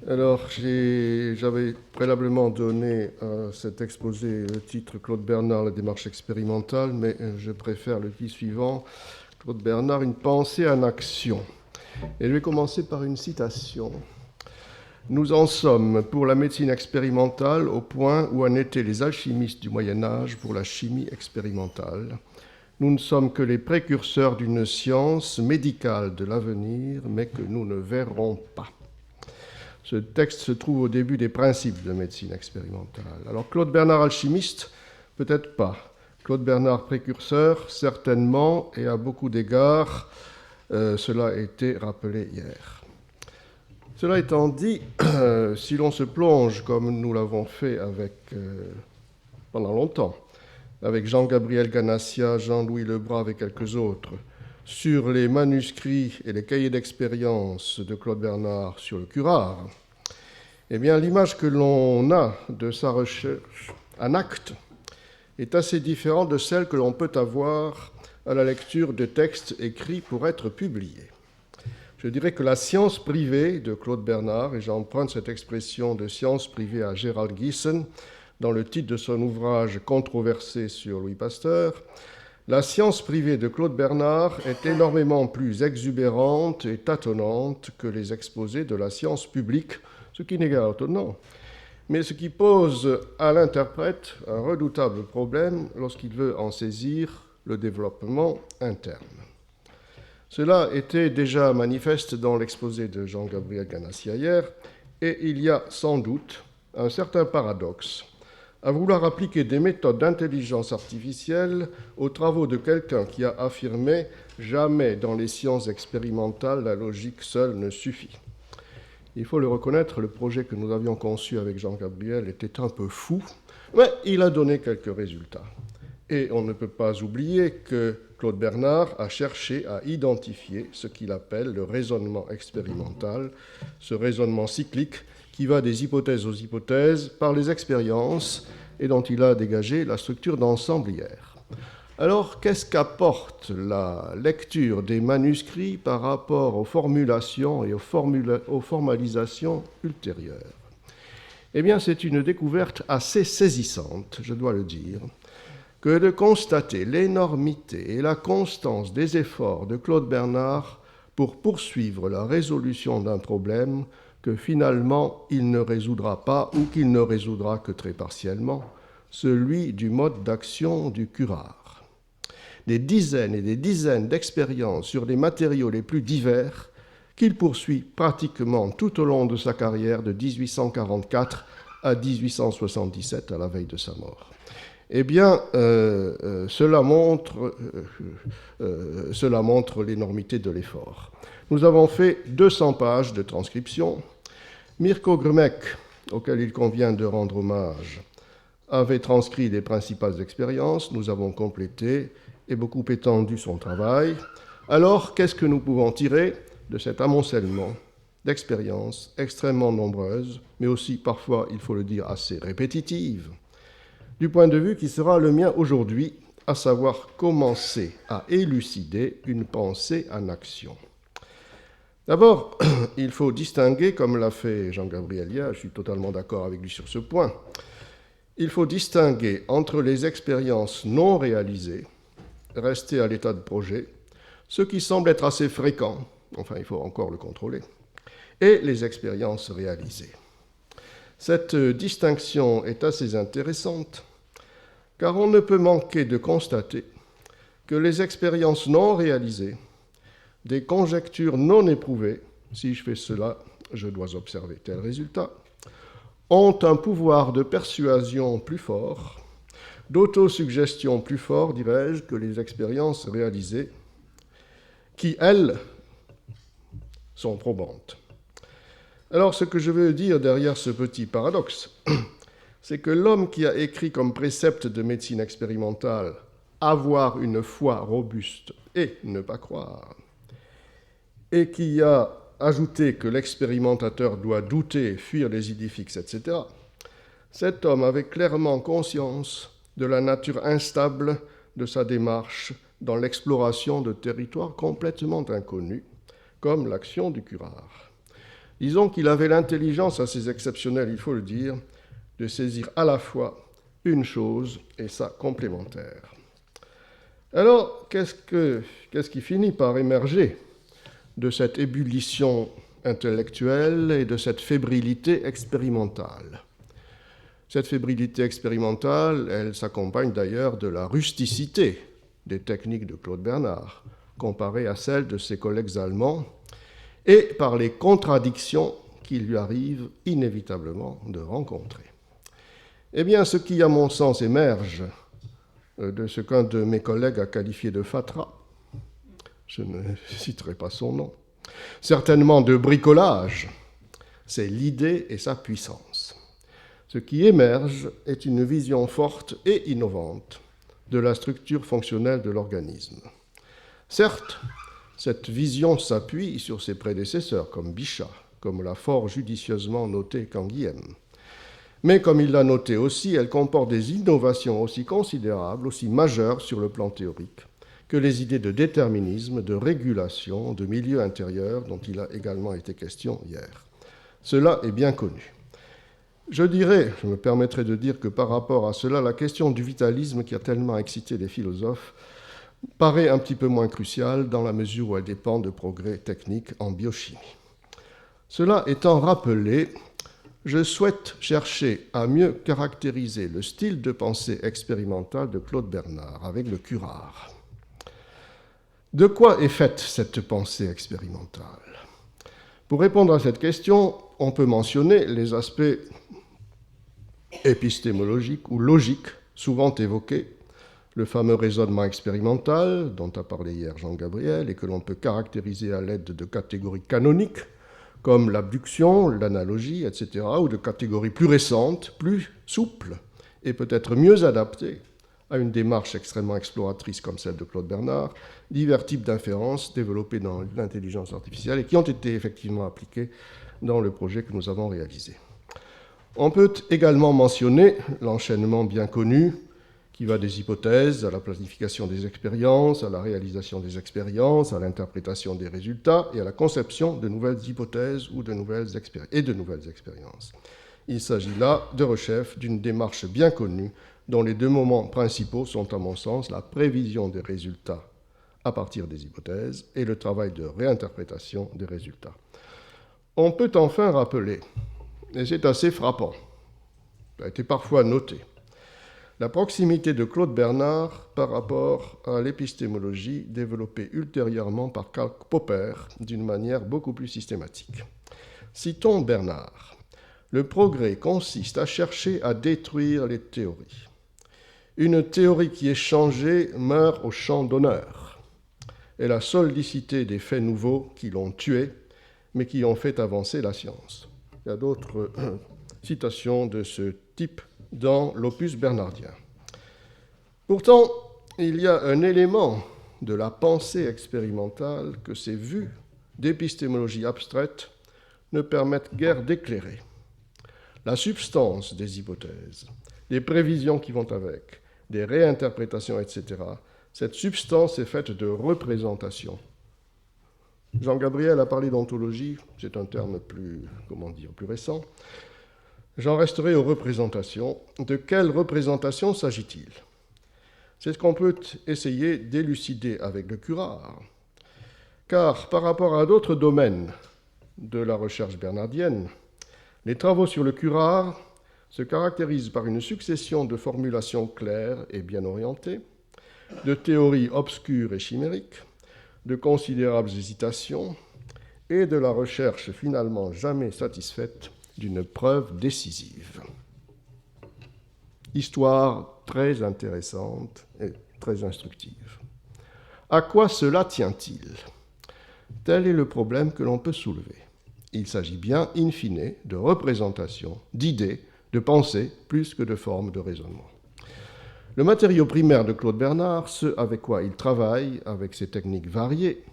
Alors, j'avais préalablement donné à cet exposé le titre Claude Bernard, la démarche expérimentale, mais je préfère le titre suivant, Claude Bernard, une pensée en action. Et je vais commencer par une citation. Nous en sommes pour la médecine expérimentale au point où en étaient les alchimistes du Moyen Âge pour la chimie expérimentale. Nous ne sommes que les précurseurs d'une science médicale de l'avenir, mais que nous ne verrons pas. Ce texte se trouve au début des principes de médecine expérimentale. Alors Claude Bernard alchimiste, peut-être pas. Claude Bernard précurseur, certainement, et à beaucoup d'égards, cela a été rappelé hier. Cela étant dit, si l'on se plonge, comme nous l'avons fait pendant longtemps, avec Jean-Gabriel Ganassia, Jean-Louis Lebras et quelques autres, sur les manuscrits et les cahiers d'expérience de Claude Bernard sur le curare, eh bien, l'image que l'on a de sa recherche en acte est assez différente de celle que l'on peut avoir à la lecture de textes écrits pour être publiés. Je dirais que la science privée de Claude Bernard, et j'emprunte cette expression de science privée à Gerald Giesen dans le titre de son ouvrage controversé sur Louis Pasteur, la science privée de Claude Bernard est énormément plus exubérante et tâtonnante que les exposés de la science publique, ce qui n'est guère étonnant, mais ce qui pose à l'interprète un redoutable problème lorsqu'il veut en saisir le développement interne. Cela était déjà manifeste dans l'exposé de Jean-Gabriel Ganassia hier, et il y a sans doute un certain paradoxe à vouloir appliquer des méthodes d'intelligence artificielle aux travaux de quelqu'un qui a affirmé « jamais dans les sciences expérimentales la logique seule ne suffit ». Il faut le reconnaître, le projet que nous avions conçu avec Jean-Gabriel était un peu fou, mais il a donné quelques résultats. Et on ne peut pas oublier que Claude Bernard a cherché à identifier ce qu'il appelle le raisonnement expérimental, ce raisonnement cyclique qui va des hypothèses aux hypothèses par les expériences et dont il a dégagé la structure d'ensemble hier. Alors, qu'est-ce qu'apporte la lecture des manuscrits par rapport aux formulations et aux formalisations ultérieures ? Eh bien, c'est une découverte assez saisissante, je dois le dire, que de constater l'énormité et la constance des efforts de Claude Bernard pour poursuivre la résolution d'un problème que finalement il ne résoudra pas ou qu'il ne résoudra que très partiellement, celui du mode d'action du curare. Des dizaines et des dizaines d'expériences sur les matériaux les plus divers qu'il poursuit pratiquement tout au long de sa carrière de 1844 à 1877, à la veille de sa mort. Eh bien, cela montre l'énormité de l'effort. Nous avons fait 200 pages de transcription. Mirko Grmek, auquel il convient de rendre hommage, avait transcrit les principales expériences. Nous avons complété et beaucoup étendu son travail. Alors, qu'est-ce que nous pouvons tirer de cet amoncellement d'expériences extrêmement nombreuses, mais aussi parfois, il faut le dire, assez répétitives, du point de vue qui sera le mien aujourd'hui, à savoir commencer à élucider une pensée en action. D'abord, il faut distinguer, comme l'a fait Jean-Gabriel hier, je suis totalement d'accord avec lui sur ce point, il faut distinguer entre les expériences non réalisées, restées à l'état de projet, ce qui semble être assez fréquent, enfin il faut encore le contrôler, et les expériences réalisées. Cette distinction est assez intéressante, car on ne peut manquer de constater que les expériences non réalisées, des conjectures non éprouvées, si je fais cela, je dois observer tel résultat, ont un pouvoir de persuasion plus fort, d'autosuggestion plus fort, dirais-je, que les expériences réalisées, qui, elles, sont probantes. Alors, ce que je veux dire derrière ce petit paradoxe, c'est que l'homme qui a écrit comme précepte de médecine expérimentale « avoir une foi robuste et ne pas croire », et qui a ajouté que l'expérimentateur doit douter, fuir les idées fixes, etc., cet homme avait clairement conscience de la nature instable de sa démarche dans l'exploration de territoires complètement inconnus, comme l'action du curare. Disons qu'il avait l'intelligence assez exceptionnelle, il faut le dire, de saisir à la fois une chose et sa complémentaire. Alors, qu'est-ce qui finit par émerger de cette ébullition intellectuelle et de cette fébrilité expérimentale? Cette fébrilité expérimentale, elle s'accompagne d'ailleurs de la rusticité des techniques de Claude Bernard, comparée à celles de ses collègues allemands, et par les contradictions qu'il lui arrive inévitablement de rencontrer. Eh bien, ce qui, à mon sens, émerge de ce qu'un de mes collègues a qualifié de fatras, je ne citerai pas son nom, certainement de bricolage, c'est l'idée et sa puissance. Ce qui émerge est une vision forte et innovante de la structure fonctionnelle de l'organisme. Certes, cette vision s'appuie sur ses prédécesseurs, comme Bichat, comme l'a fort judicieusement noté Canguilhem. Mais comme il l'a noté aussi, elle comporte des innovations aussi considérables, aussi majeures sur le plan théorique, que les idées de déterminisme, de régulation, de milieu intérieur, dont il a également été question hier. Cela est bien connu. Je me permettrai de dire que par rapport à cela, la question du vitalisme qui a tellement excité les philosophes paraît un petit peu moins cruciale dans la mesure où elle dépend de progrès techniques en biochimie. Cela étant rappelé, je souhaite chercher à mieux caractériser le style de pensée expérimentale de Claude Bernard avec le curare. De quoi est faite cette pensée expérimentale? Pour répondre à cette question, on peut mentionner les aspects épistémologiques ou logiques souvent évoqués, le fameux raisonnement expérimental dont a parlé hier Jean-Gabriel et que l'on peut caractériser à l'aide de catégories canoniques comme l'abduction, l'analogie, etc., ou de catégories plus récentes, plus souples et peut-être mieux adaptées à une démarche extrêmement exploratrice comme celle de Claude Bernard, divers types d'inférences développées dans l'intelligence artificielle et qui ont été effectivement appliquées dans le projet que nous avons réalisé. On peut également mentionner l'enchaînement bien connu qui va des hypothèses à la planification des expériences, à la réalisation des expériences, à l'interprétation des résultats et à la conception de nouvelles hypothèses ou de nouvelles expériences. Il s'agit là de recherche d'une démarche bien connue dont les deux moments principaux sont, à mon sens, la prévision des résultats à partir des hypothèses et le travail de réinterprétation des résultats. On peut enfin rappeler, et c'est assez frappant, ça a été parfois noté, la proximité de Claude Bernard par rapport à l'épistémologie développée ultérieurement par Karl Popper d'une manière beaucoup plus systématique. Citons Bernard. Le progrès consiste à chercher à détruire les théories. Une théorie qui est changée meurt au champ d'honneur. Et la soldicité des faits nouveaux qui l'ont tuée, mais qui ont fait avancer la science. Il y a d'autres citations de ce type dans l'opus bernardien. Pourtant, il y a un élément de la pensée expérimentale que ces vues d'épistémologie abstraite ne permettent guère d'éclairer. La substance des hypothèses, les prévisions qui vont avec, des réinterprétations, etc., cette substance est faite de représentations. Jean-Gabriel a parlé d'ontologie, c'est un terme plus récent. J'en resterai aux représentations. De quelles représentations s'agit-il? C'est ce qu'on peut essayer d'élucider avec le curare. Car par rapport à d'autres domaines de la recherche bernardienne, les travaux sur le curare se caractérisent par une succession de formulations claires et bien orientées, de théories obscures et chimériques, de considérables hésitations et de la recherche finalement jamais satisfaite d'une preuve décisive. Histoire très intéressante et très instructive. À quoi cela tient-il? Tel est le problème que l'on peut soulever. Il s'agit bien, in fine, de représentation, d'idées, de pensées, plus que de formes de raisonnement. Le matériau primaire de Claude Bernard, ce avec quoi il travaille, avec ses techniques variées,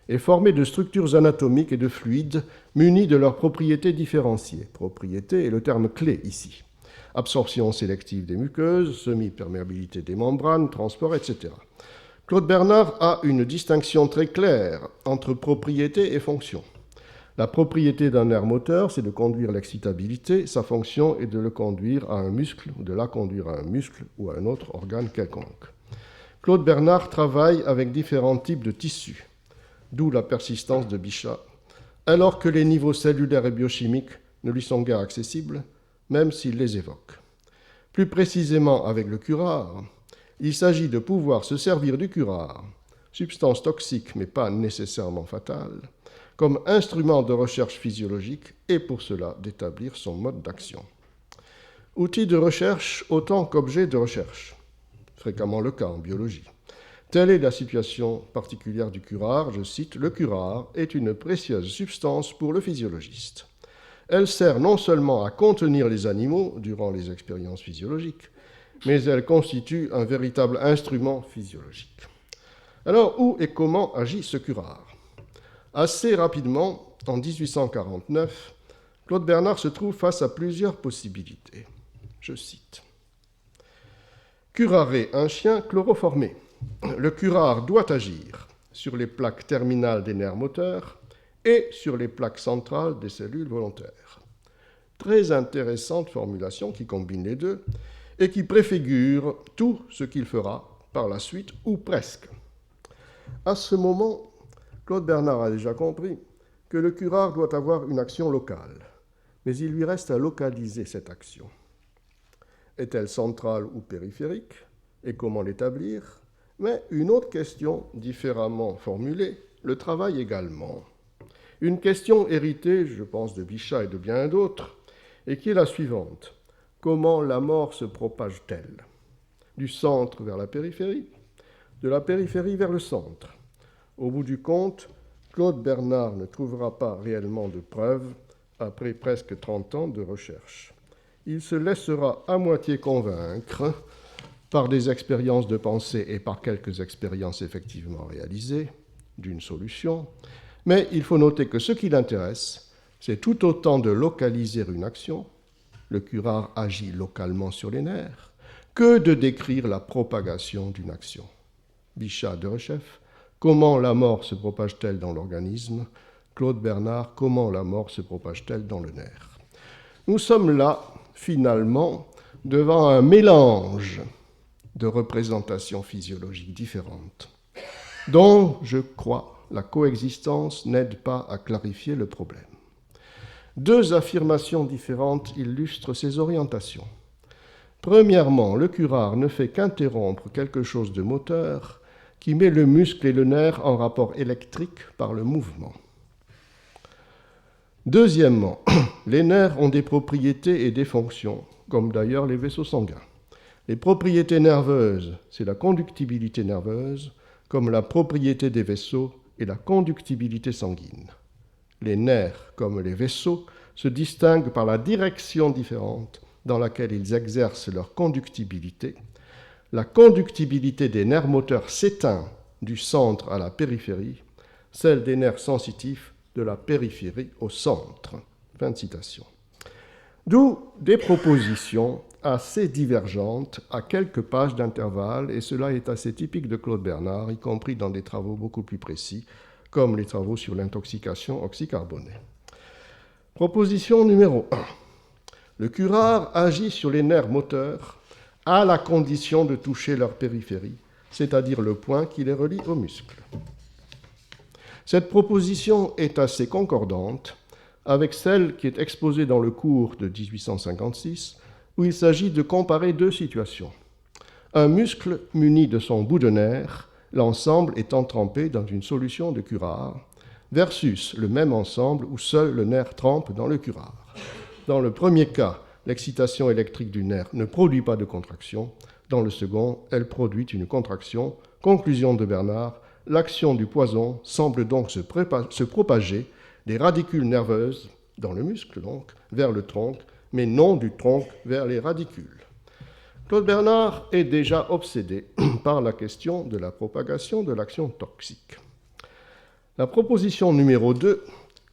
est formé de structures anatomiques et de fluides munis de leurs propriétés différenciées. Propriété est le terme clé ici. Absorption sélective des muqueuses, semi-perméabilité des membranes, transport, etc. Claude Bernard a une distinction très claire entre propriété et fonction. La propriété d'un nerf moteur, c'est de conduire l'excitabilité. Sa fonction est de le conduire à un muscle ou de la conduire à un muscle ou à un autre organe quelconque. Claude Bernard travaille avec différents types de tissus, d'où la persistance de Bichat, alors que les niveaux cellulaires et biochimiques ne lui sont guère accessibles, même s'il les évoque. Plus précisément avec le curare, il s'agit de pouvoir se servir du curare, substance toxique mais pas nécessairement fatale, comme instrument de recherche physiologique et pour cela d'établir son mode d'action. Outil de recherche autant qu'objet de recherche, fréquemment le cas en biologie. Telle est la situation particulière du curare. Je cite, « Le curare est une précieuse substance pour le physiologiste. Elle sert non seulement à contenir les animaux durant les expériences physiologiques, mais elle constitue un véritable instrument physiologique. » Alors, où et comment agit ce curare ? Assez rapidement, en 1849, Claude Bernard se trouve face à plusieurs possibilités. Je cite, « Curarer un chien chloroformé. Le curare doit agir sur les plaques terminales des nerfs moteurs et sur les plaques centrales des cellules volontaires. » Très intéressante formulation qui combine les deux et qui préfigure tout ce qu'il fera par la suite, ou presque. À ce moment, Claude Bernard a déjà compris que le curare doit avoir une action locale, mais il lui reste à localiser cette action. Est-elle centrale ou périphérique, et comment l'établir ? Mais une autre question, différemment formulée, le travaille également. Une question héritée, je pense, de Bichat et de bien d'autres, et qui est la suivante. Comment la mort se propage-t-elle ? Du centre vers la périphérie ? De la périphérie vers le centre ? Au bout du compte, Claude Bernard ne trouvera pas réellement de preuves après presque 30 ans de recherche. Il se laissera à moitié convaincre par des expériences de pensée et par quelques expériences effectivement réalisées d'une solution, mais il faut noter que ce qui l'intéresse, c'est tout autant de localiser une action, le curare agit localement sur les nerfs, que de décrire la propagation d'une action. Bichat de Rechef, comment la mort se propage-t-elle dans l'organisme ? Claude Bernard, comment la mort se propage-t-elle dans le nerf ? Nous sommes là, finalement, devant un mélange de représentations physiologiques différentes, dont, je crois, la coexistence n'aide pas à clarifier le problème. Deux affirmations différentes illustrent ces orientations. Premièrement, le curare ne fait qu'interrompre quelque chose de moteur qui met le muscle et le nerf en rapport électrique par le mouvement. Deuxièmement, les nerfs ont des propriétés et des fonctions, comme d'ailleurs les vaisseaux sanguins. Les propriétés nerveuses, c'est la conductibilité nerveuse, comme la propriété des vaisseaux et la conductibilité sanguine. Les nerfs, comme les vaisseaux, se distinguent par la direction différente dans laquelle ils exercent leur conductibilité. La conductibilité des nerfs moteurs s'éteint du centre à la périphérie, celle des nerfs sensitifs de la périphérie au centre. Fin de citation. D'où des propositions assez divergentes à quelques pages d'intervalle, et cela est assez typique de Claude Bernard, y compris dans des travaux beaucoup plus précis, comme les travaux sur l'intoxication oxycarbonée. Proposition numéro 1. Le curare agit sur les nerfs moteurs à la condition de toucher leur périphérie, c'est-à-dire le point qui les relie aux muscles. Cette proposition est assez concordante avec celle qui est exposée dans le cours de 1856, où il s'agit de comparer deux situations. Un muscle muni de son bout de nerf, l'ensemble étant trempé dans une solution de curare, versus le même ensemble où seul le nerf trempe dans le curare. Dans le premier cas, l'excitation électrique du nerf ne produit pas de contraction. Dans le second, elle produit une contraction. Conclusion de Bernard, l'action du poison semble donc se propager des radicules nerveuses, dans le muscle donc, vers le tronc, mais non du tronc vers les radicules. Claude Bernard est déjà obsédé par la question de la propagation de l'action toxique. La proposition numéro 2,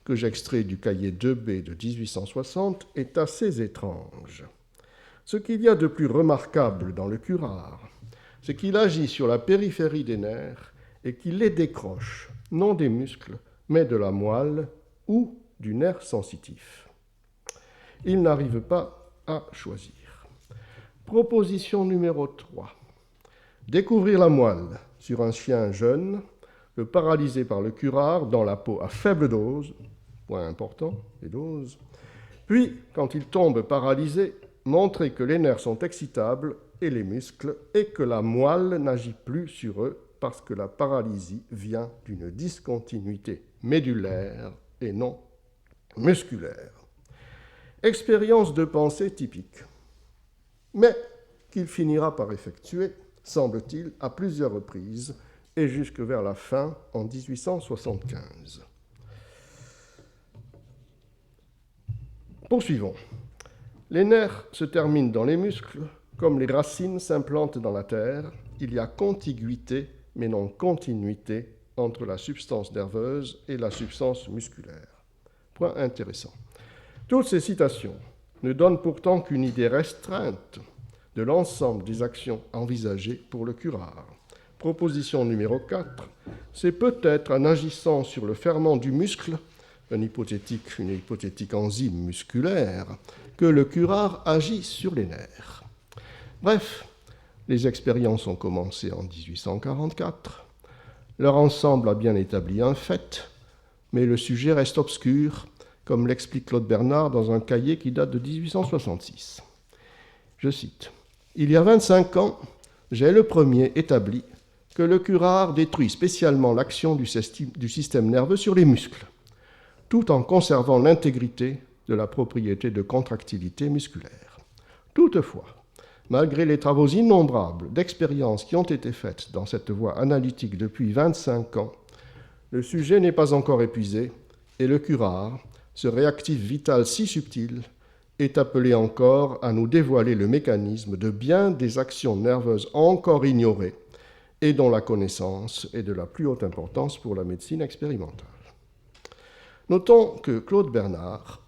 que j'extrais du cahier 2B de 1860, est assez étrange. Ce qu'il y a de plus remarquable dans le curare, c'est qu'il agit sur la périphérie des nerfs et qu'il les décroche, non des muscles, mais de la moelle ou du nerf sensitif. Il n'arrive pas à choisir. Proposition numéro 3. Découvrir la moelle sur un chien jeune, le paralyser par le curare dans la peau à faible dose, point important, les doses, puis, quand il tombe paralysé, montrer que les nerfs sont excitables et les muscles, et que la moelle n'agit plus sur eux parce que la paralysie vient d'une discontinuité médulaire et non musculaire. Expérience de pensée typique, mais qu'il finira par effectuer, semble-t-il, à plusieurs reprises et jusque vers la fin en 1875. Poursuivons. Les nerfs se terminent dans les muscles, comme les racines s'implantent dans la terre. Il y a contiguïté, mais non continuité, entre la substance nerveuse et la substance musculaire. Point intéressant. Toutes ces citations ne donnent pourtant qu'une idée restreinte de l'ensemble des actions envisagées pour le curare. Proposition numéro 4, c'est peut-être en agissant sur le ferment du muscle, une hypothétique enzyme musculaire, que le curare agit sur les nerfs. Bref, les expériences ont commencé en 1844. Leur ensemble a bien établi un fait, mais le sujet reste obscur, comme l'explique Claude Bernard dans un cahier qui date de 1866. Je cite, « Il y a 25 ans, j'ai le premier établi que le curare détruit spécialement l'action du système nerveux sur les muscles, tout en conservant l'intégrité de la propriété de contractilité musculaire. Toutefois, malgré les travaux innombrables d'expériences qui ont été faites dans cette voie analytique depuis 25 ans, le sujet n'est pas encore épuisé et le curare, ce réactif vital si subtil, est appelé encore à nous dévoiler le mécanisme de bien des actions nerveuses encore ignorées et dont la connaissance est de la plus haute importance pour la médecine expérimentale. » Notons que Claude Bernard,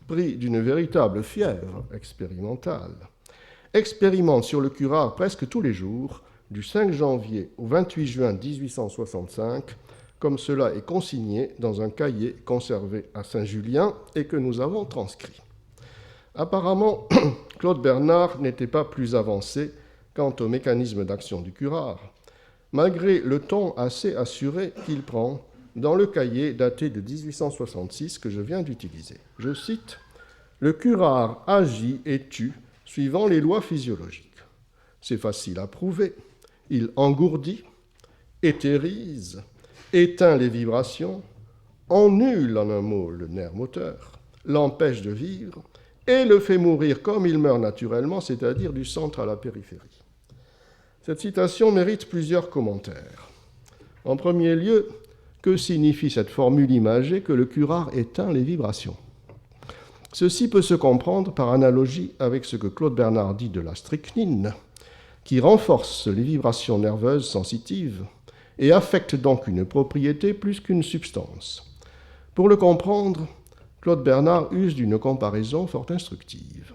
pris d'une véritable fièvre expérimentale, expérimente sur le curare presque tous les jours, du 5 janvier au 28 juin 1865, comme cela est consigné dans un cahier conservé à Saint-Julien et que nous avons transcrit. Apparemment, Claude Bernard n'était pas plus avancé quant au mécanisme d'action du curare, malgré le ton assez assuré qu'il prend dans le cahier daté de 1866 que je viens d'utiliser. Je cite, « Le curare agit et tue suivant les lois physiologiques. C'est facile à prouver. Il engourdit, éthérise, éteint les vibrations, ennule en un mot le nerf moteur, l'empêche de vivre et le fait mourir comme il meurt naturellement, c'est-à-dire du centre à la périphérie. » Cette citation mérite plusieurs commentaires. En premier lieu, que signifie cette formule imagée que le curare éteint les vibrations ? Ceci peut se comprendre par analogie avec ce que Claude Bernard dit de la strychnine, qui renforce les vibrations nerveuses sensitives et affecte donc une propriété plus qu'une substance. Pour le comprendre, Claude Bernard use d'une comparaison fort instructive.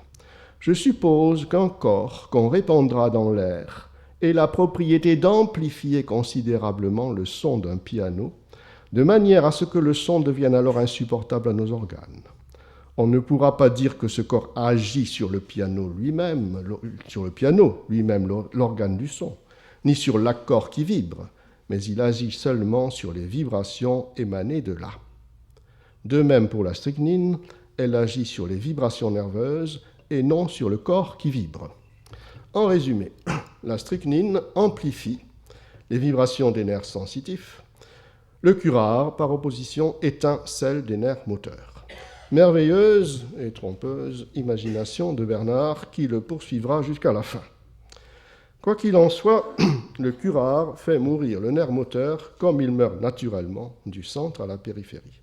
Je suppose qu'un corps qu'on répandra dans l'air ait la propriété d'amplifier considérablement le son d'un piano, de manière à ce que le son devienne alors insupportable à nos organes. On ne pourra pas dire que ce corps agit sur le piano lui-même, l'organe du son, ni sur l'accord qui vibre, mais il agit seulement sur les vibrations émanées de là. De même pour la strychnine, elle agit sur les vibrations nerveuses et non sur le corps qui vibre. En résumé, la strychnine amplifie les vibrations des nerfs sensitifs. Le curare, par opposition, éteint celle des nerfs moteurs. Merveilleuse et trompeuse imagination de Bernard qui le poursuivra jusqu'à la fin. Quoi qu'il en soit, le curare fait mourir le nerf moteur comme il meurt naturellement du centre à la périphérie.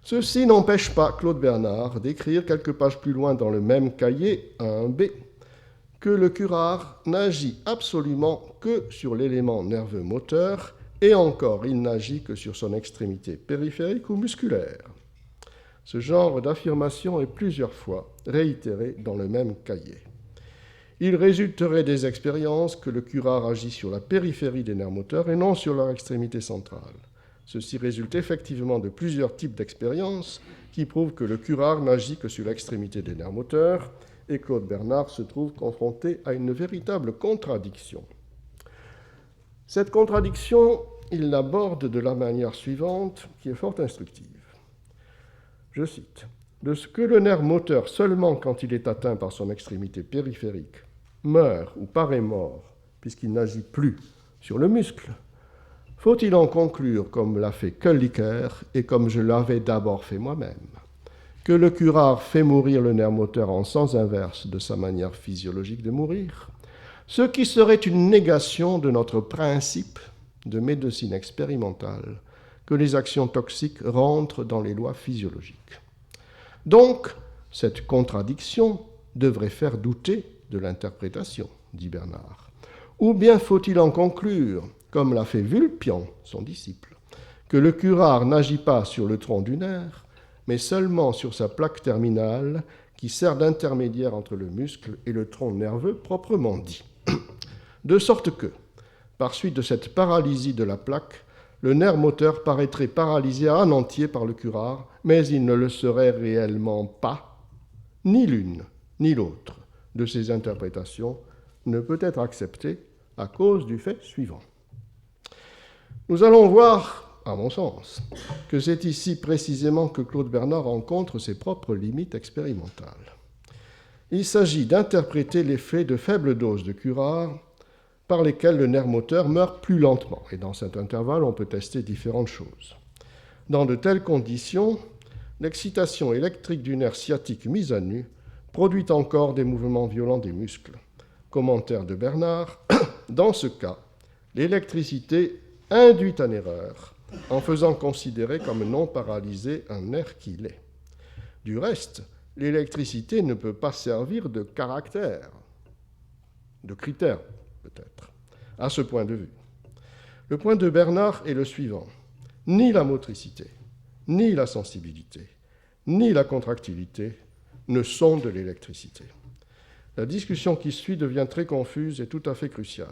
Ceci n'empêche pas Claude Bernard d'écrire quelques pages plus loin dans le même cahier, 1b, que le curare n'agit absolument que sur l'élément nerveux moteur et encore il n'agit que sur son extrémité périphérique ou musculaire. Ce genre d'affirmation est plusieurs fois réitéré dans le même cahier. Il résulterait des expériences que le curare agit sur la périphérie des nerfs moteurs et non sur leur extrémité centrale. Ceci résulte effectivement de plusieurs types d'expériences qui prouvent que le curare n'agit que sur l'extrémité des nerfs moteurs, et Claude Bernard se trouve confronté à une véritable contradiction. Cette contradiction, il l'aborde de la manière suivante, qui est fort instructive. Je cite, « De ce que le nerf moteur, seulement quand il est atteint par son extrémité périphérique, meurt ou paraît mort, puisqu'il n'agit plus sur le muscle, faut-il en conclure, comme l'a fait Kölliker et comme je l'avais d'abord fait moi-même, que le curare fait mourir le nerf moteur en sens inverse de sa manière physiologique de mourir, ce qui serait une négation de notre principe de médecine expérimentale, que les actions toxiques rentrent dans les lois physiologiques. Donc, cette contradiction devrait faire douter de l'interprétation, dit Bernard. Ou bien faut-il en conclure, comme l'a fait Vulpian, son disciple, que le curare n'agit pas sur le tronc du nerf, mais seulement sur sa plaque terminale qui sert d'intermédiaire entre le muscle et le tronc nerveux proprement dit. De sorte que, par suite de cette paralysie de la plaque, le nerf moteur paraîtrait paralysé en entier par le curare, mais il ne le serait réellement pas. Ni l'une, ni l'autre de ces interprétations ne peut être acceptée à cause du fait suivant. Nous allons voir, à mon sens, que c'est ici précisément que Claude Bernard rencontre ses propres limites expérimentales. Il s'agit d'interpréter l'effet de faibles doses de curare par lesquelles le nerf moteur meurt plus lentement. Et dans cet intervalle, on peut tester différentes choses. Dans de telles conditions, l'excitation électrique du nerf sciatique mise à nu produit encore des mouvements violents des muscles. Commentaire de Bernard, dans ce cas, l'électricité induit en erreur en faisant considérer comme non paralysé un nerf qu'il est. Du reste, l'électricité ne peut pas servir de caractère, de critère peut-être, à ce point de vue. Le point de Bernard est le suivant. Ni la motricité, ni la sensibilité, ni la contractilité ne sont de l'électricité. La discussion qui suit devient très confuse et tout à fait cruciale.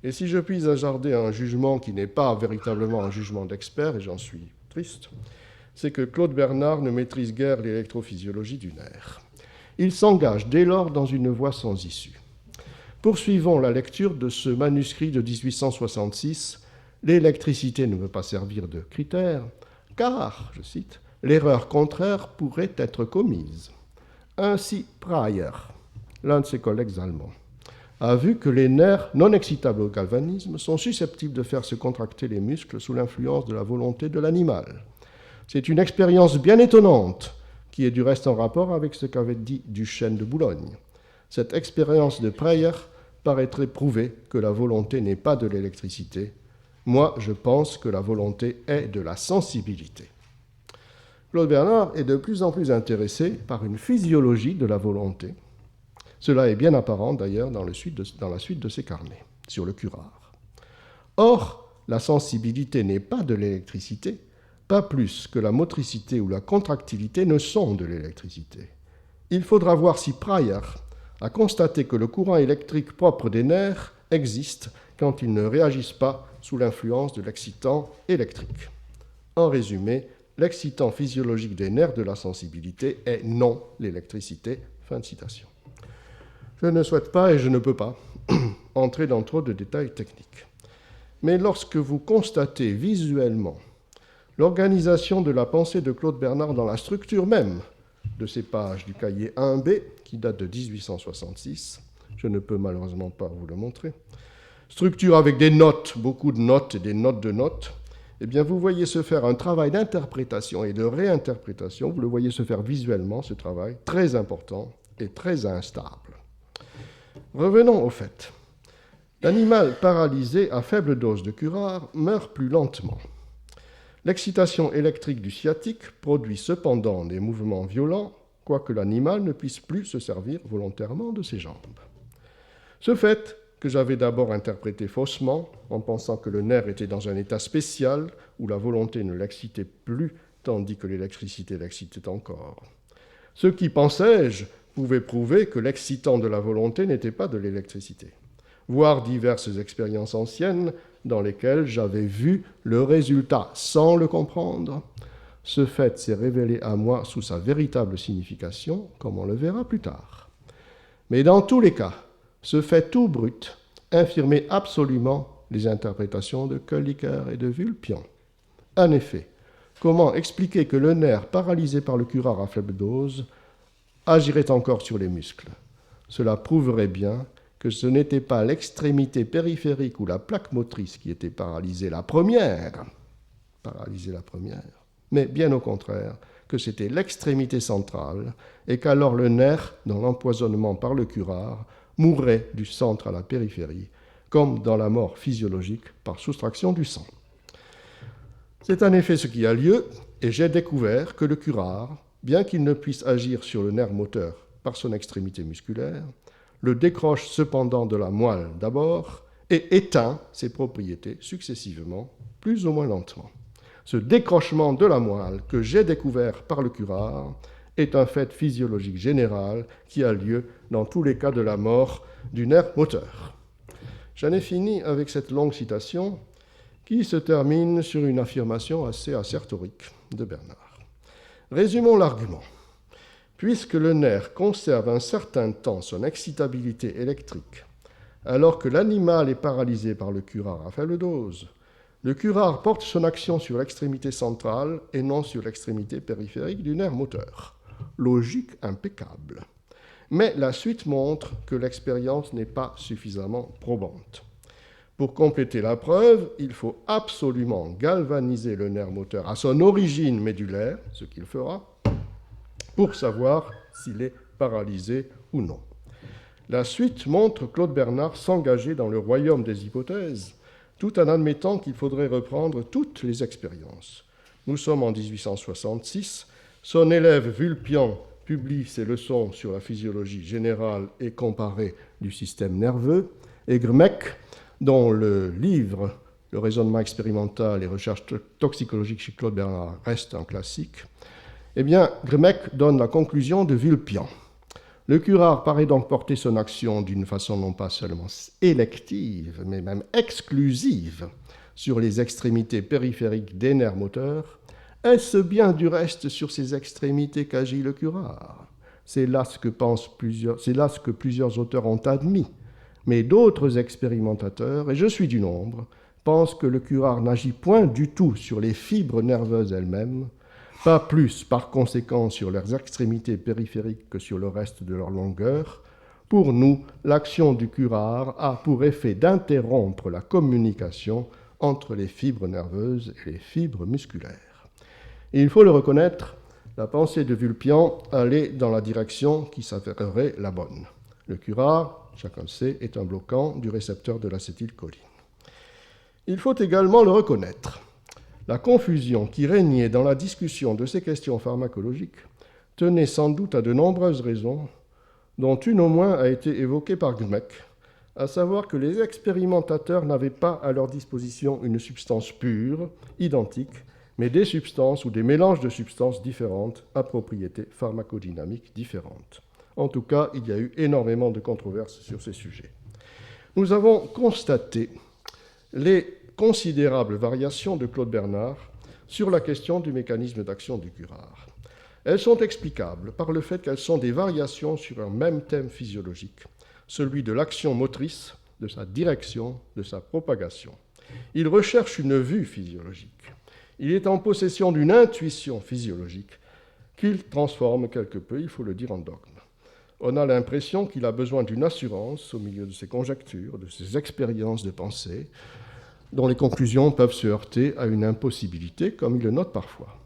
Et si je puis hasarder un jugement qui n'est pas véritablement un jugement d'expert, et j'en suis triste, c'est que Claude Bernard ne maîtrise guère l'électrophysiologie du nerf. Il s'engage dès lors dans une voie sans issue. Poursuivons la lecture de ce manuscrit de 1866. L'électricité ne peut pas servir de critère, car, je cite, l'erreur contraire pourrait être commise. Ainsi, Preyer, l'un de ses collègues allemands, a vu que les nerfs non excitables au galvanisme sont susceptibles de faire se contracter les muscles sous l'influence de la volonté de l'animal. C'est une expérience bien étonnante, qui est du reste en rapport avec ce qu'avait dit Duchesne de Boulogne. Cette expérience de Preyer paraîtrait prouver que la volonté n'est pas de l'électricité. Moi, je pense que la volonté est de la sensibilité. Claude Bernard est de plus en plus intéressé par une physiologie de la volonté. Cela est bien apparent d'ailleurs dans la suite de ses carnets, sur le curare. Or, la sensibilité n'est pas de l'électricité, pas plus que la motricité ou la contractilité ne sont de l'électricité. Il faudra voir si Preyer a constaté que le courant électrique propre des nerfs existe quand ils ne réagissent pas sous l'influence de l'excitant électrique. En résumé, l'excitant physiologique des nerfs de la sensibilité est non l'électricité. Fin de citation. Je ne souhaite pas et je ne peux pas entrer dans trop de détails techniques. Mais lorsque vous constatez visuellement l'organisation de la pensée de Claude Bernard dans la structure même de ces pages du cahier 1B, qui date de 1866, je ne peux malheureusement pas vous le montrer, structure avec des notes, beaucoup de notes et des notes de notes, eh bien vous voyez se faire un travail d'interprétation et de réinterprétation, vous le voyez se faire visuellement, ce travail, très important et très instable. Revenons au fait. L'animal paralysé à faible dose de curare meurt plus lentement. L'excitation électrique du sciatique produit cependant des mouvements violents, quoique l'animal ne puisse plus se servir volontairement de ses jambes. Ce fait, que j'avais d'abord interprété faussement, en pensant que le nerf était dans un état spécial où la volonté ne l'excitait plus, tandis que l'électricité l'excitait encore. Ce qui, pensais-je, pouvait prouver que l'excitant de la volonté n'était pas de l'électricité. voire diverses expériences anciennes dans lesquelles j'avais vu le résultat sans le comprendre. Ce fait s'est révélé à moi sous sa véritable signification, comme on le verra plus tard. Mais dans tous les cas, ce fait tout brut infirmait absolument les interprétations de Kölliker et de Vulpian. En effet, comment expliquer que le nerf paralysé par le curare à faible dose agirait encore sur les muscles? Cela prouverait bien que ce n'était pas l'extrémité périphérique ou la plaque motrice qui était paralysée la première, mais bien au contraire, que c'était l'extrémité centrale et qu'alors le nerf, dans l'empoisonnement par le curare, mourrait du centre à la périphérie, comme dans la mort physiologique par soustraction du sang. C'est en effet ce qui a lieu, et j'ai découvert que le curare, bien qu'il ne puisse agir sur le nerf moteur par son extrémité musculaire, le décroche cependant de la moelle d'abord et éteint ses propriétés successivement, plus ou moins lentement. Ce décrochement de la moelle que j'ai découvert par le curare est un fait physiologique général qui a lieu dans tous les cas de la mort du nerf moteur. J'en ai fini avec cette longue citation qui se termine sur une affirmation assez assertorique de Bernard. Résumons l'argument. Puisque le nerf conserve un certain temps son excitabilité électrique, alors que l'animal est paralysé par le curare à faible dose, le curare porte son action sur l'extrémité centrale et non sur l'extrémité périphérique du nerf moteur. Logique impeccable. Mais la suite montre que l'expérience n'est pas suffisamment probante. Pour compléter la preuve, il faut absolument galvaniser le nerf moteur à son origine médulaire, ce qu'il fera, pour savoir s'il est paralysé ou non. La suite montre Claude Bernard s'engager dans le royaume des hypothèses, tout en admettant qu'il faudrait reprendre toutes les expériences. Nous sommes en 1866, son élève Vulpian publie ses leçons sur la physiologie générale et comparée du système nerveux, et Grmec, dont le livre « Le raisonnement expérimental et recherche toxicologique chez Claude Bernard » reste un classique, eh bien, Grmec donne la conclusion de Vulpian. Le curare paraît donc porter son action d'une façon non pas seulement élective, mais même exclusive sur les extrémités périphériques des nerfs moteurs. Est-ce bien du reste sur ces extrémités qu'agit le curare? C'est là ce que plusieurs auteurs ont admis. Mais d'autres expérimentateurs, et je suis du nombre, pensent que le curare n'agit point du tout sur les fibres nerveuses elles-mêmes, pas plus par conséquent sur leurs extrémités périphériques que sur le reste de leur longueur. Pour nous, l'action du curare a pour effet d'interrompre la communication entre les fibres nerveuses et les fibres musculaires. Et il faut le reconnaître, la pensée de Vulpian allait dans la direction qui s'avérerait la bonne. Le curare, chacun le sait, est un bloquant du récepteur de l'acétylcholine. Il faut également le reconnaître. La confusion qui régnait dans la discussion de ces questions pharmacologiques tenait sans doute à de nombreuses raisons, dont une au moins a été évoquée par Grmec, à savoir que les expérimentateurs n'avaient pas à leur disposition une substance pure, identique, mais des substances ou des mélanges de substances différentes à propriétés pharmacodynamiques différentes. En tout cas, il y a eu énormément de controverses sur ces sujets. Nous avons constaté les considérables variations de Claude Bernard sur la question du mécanisme d'action du curare. Elles sont explicables par le fait qu'elles sont des variations sur un même thème physiologique, celui de l'action motrice, de sa direction, de sa propagation. Il recherche une vue physiologique. Il est en possession d'une intuition physiologique qu'il transforme quelque peu, il faut le dire, en dogme. On a l'impression qu'il a besoin d'une assurance au milieu de ses conjectures, de ses expériences de pensée, dont les conclusions peuvent se heurter à une impossibilité, comme il le note parfois.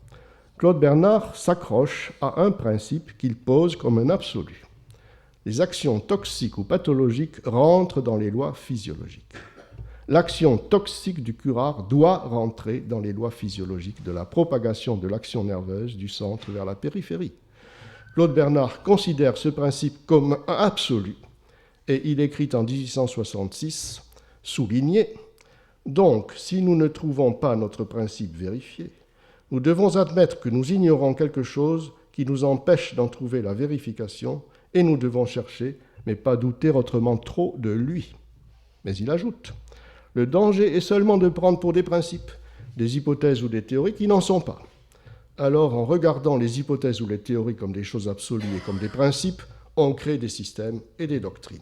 Claude Bernard s'accroche à un principe qu'il pose comme un absolu. Les actions toxiques ou pathologiques rentrent dans les lois physiologiques. L'action toxique du curare doit rentrer dans les lois physiologiques de la propagation de l'action nerveuse du centre vers la périphérie. Claude Bernard considère ce principe comme absolu et il écrit en 1866, souligné: donc, si nous ne trouvons pas notre principe vérifié, nous devons admettre que nous ignorons quelque chose qui nous empêche d'en trouver la vérification et nous devons chercher, mais pas douter autrement trop de lui. Mais il ajoute « Le danger est seulement de prendre pour des principes des hypothèses ou des théories qui n'en sont pas. Alors, en regardant les hypothèses ou les théories comme des choses absolues et comme des principes, on crée des systèmes et des doctrines. »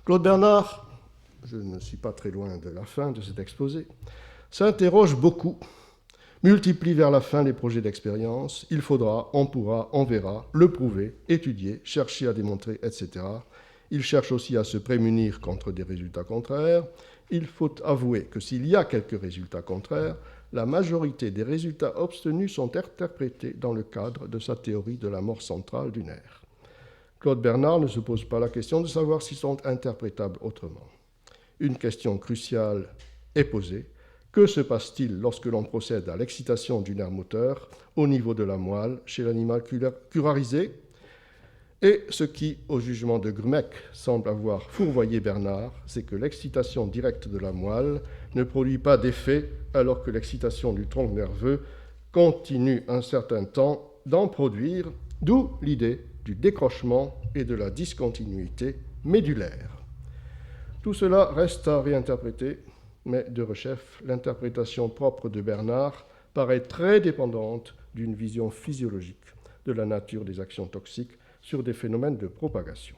Claude Bernard, je ne suis pas très loin de la fin de cet exposé, s'interroge beaucoup, multiplie vers la fin les projets d'expérience, il faudra, on pourra, on verra, le prouver, étudier, chercher à démontrer, etc. Il cherche aussi à se prémunir contre des résultats contraires. Il faut avouer que s'il y a quelques résultats contraires, la majorité des résultats obtenus sont interprétés dans le cadre de sa théorie de la mort centrale du nerf. Claude Bernard ne se pose pas la question de savoir s'ils sont interprétables autrement. Une question cruciale est posée. Que se passe-t-il lorsque l'on procède à l'excitation du nerf moteur au niveau de la moelle chez l'animal curarisé? Et ce qui, au jugement de Grmec, semble avoir fourvoyé Bernard, c'est que l'excitation directe de la moelle ne produit pas d'effet alors que l'excitation du tronc nerveux continue un certain temps d'en produire, d'où l'idée du décrochement et de la discontinuité médulaire. Tout cela reste à réinterpréter, mais de rechef, l'interprétation propre de Bernard paraît très dépendante d'une vision physiologique de la nature des actions toxiques sur des phénomènes de propagation.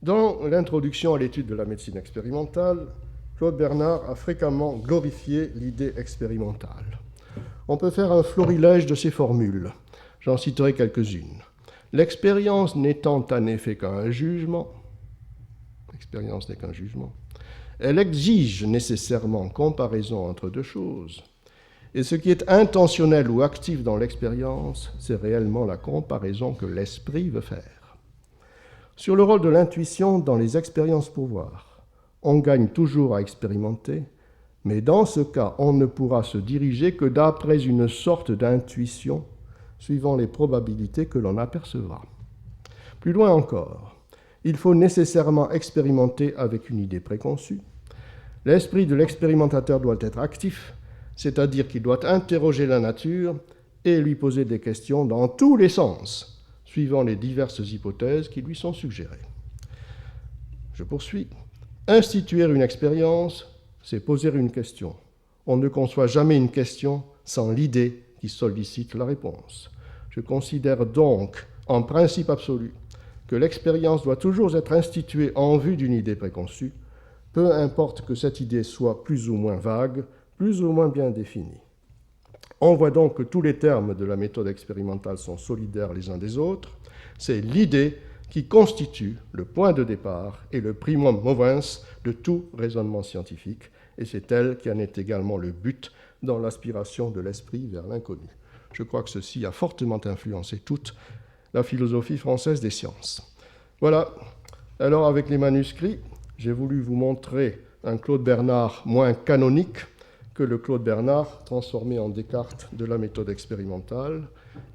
Dans l'introduction à l'étude de la médecine expérimentale, Claude Bernard a fréquemment glorifié l'idée expérimentale. On peut faire un florilège de ces formules. J'en citerai quelques-unes. L'expérience n'étant en effet qu'un jugement, l'expérience n'est qu'un jugement, elle exige nécessairement comparaison entre deux choses. Et ce qui est intentionnel ou actif dans l'expérience, c'est réellement la comparaison que l'esprit veut faire. Sur le rôle de l'intuition dans les expériences pour voir, on gagne toujours à expérimenter, mais dans ce cas, on ne pourra se diriger que d'après une sorte d'intuition suivant les probabilités que l'on apercevra. Plus loin encore, il faut nécessairement expérimenter avec une idée préconçue. L'esprit de l'expérimentateur doit être actif, c'est-à-dire qu'il doit interroger la nature et lui poser des questions dans tous les sens, suivant les diverses hypothèses qui lui sont suggérées. Je poursuis. Instituer une expérience, c'est poser une question. On ne conçoit jamais une question sans l'idée qui sollicite la réponse. Je considère donc, en principe absolu, que l'expérience doit toujours être instituée en vue d'une idée préconçue, peu importe que cette idée soit plus ou moins vague, plus ou moins bien définie. On voit donc que tous les termes de la méthode expérimentale sont solidaires les uns des autres. C'est l'idée qui constitue le point de départ et le primum movens de tout raisonnement scientifique, et c'est elle qui en est également le but dans l'aspiration de l'esprit vers l'inconnu. Je crois que ceci a fortement influencé toute la philosophie française des sciences. Voilà. Alors, avec les manuscrits, j'ai voulu vous montrer un Claude Bernard moins canonique que le Claude Bernard transformé en Descartes de la méthode expérimentale.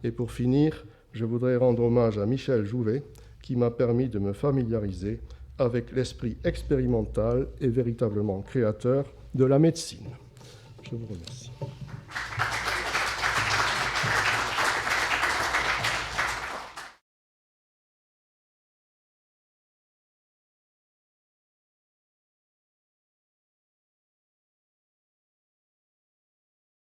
Et pour finir, je voudrais rendre hommage à Michel Jouvet, qui m'a permis de me familiariser avec l'esprit expérimental et véritablement créateur de la médecine. Je vous remercie.